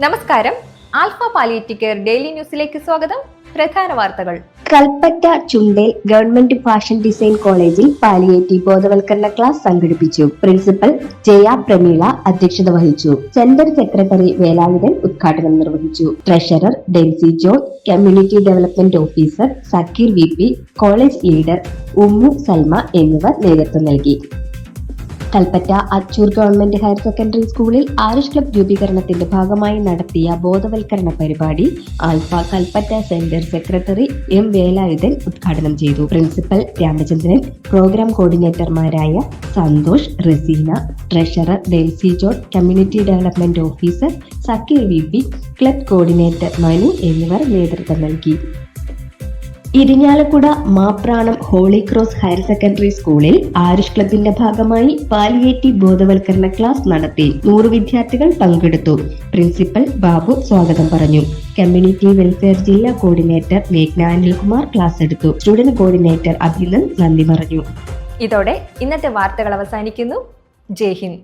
നമസ്കാരം. Alpha palliative care daily ന്യൂസിലേക്ക് സ്വാഗതം. പ്രധാന വാർത്തകൾ. Kalpetta Chundel government fashion design കോളേജിൽ പാലിയേറ്റീവ് ബോധവൽക്കരണ ക്ലാസ് സംഘടിപ്പിച്ചു. പ്രിൻസിപ്പൽ ജയ പ്രമീള അധ്യക്ഷത വഹിച്ചു. സെന്റർ സെക്രട്ടറി വേലായുധൻ ഉദ്ഘാടനം നിർവഹിച്ചു. Treasurer Densy John, community development officer Zakir VP, college leader Ummu Salma എന്നിവർ നേതൃത്വം നൽകി. Kalpetta Achoor government higher secondary സ്കൂളിൽ ആരിഷ് ക്ലബ് രൂപീകരണത്തിന്റെ ഭാഗമായി നടത്തിയ ബോധവൽക്കരണ പരിപാടി Alpha Kalpetta centre secretary M Velayudhan ഉദ്ഘാടനം ചെയ്തു. പ്രിൻസിപ്പൽ രാമചന്ദ്രൻ, പ്രോഗ്രാം കോർഡിനേറ്റർമാരായ Santhosh, Raseena, treasurer Densy John, community development officer Zakir VP, club coordinator Manu എന്നിവർ നേതൃത്വം നൽകി. Irinjalakuda Mapranam holy cross higher secondary സ്കൂളിൽ ആരിഷ് ക്ലബിന്റെ ഭാഗമായി പാലിയേറ്റീവ് ബോധവൽക്കരണ ക്ലാസ് നടത്തി. 100 വിദ്യാർത്ഥികൾ പങ്കെടുത്തു. പ്രിൻസിപ്പൽ ബാബു സ്വാഗതം പറഞ്ഞു. കമ്മ്യൂണിറ്റി വെൽഫെയർ ജില്ലാ കോർഡിനേറ്റർ മേഘ്ന അനിൽകുമാർ ക്ലാസ് എടുത്തു. സ്റ്റുഡന്റ് കോർഡിനേറ്റർ അഭിനന്ദ് നന്ദി പറഞ്ഞു. ഇതോടെ ഇന്നത്തെ വാർത്തകൾ അവസാനിക്കുന്നു. ജയ് ഹിന്ദ്.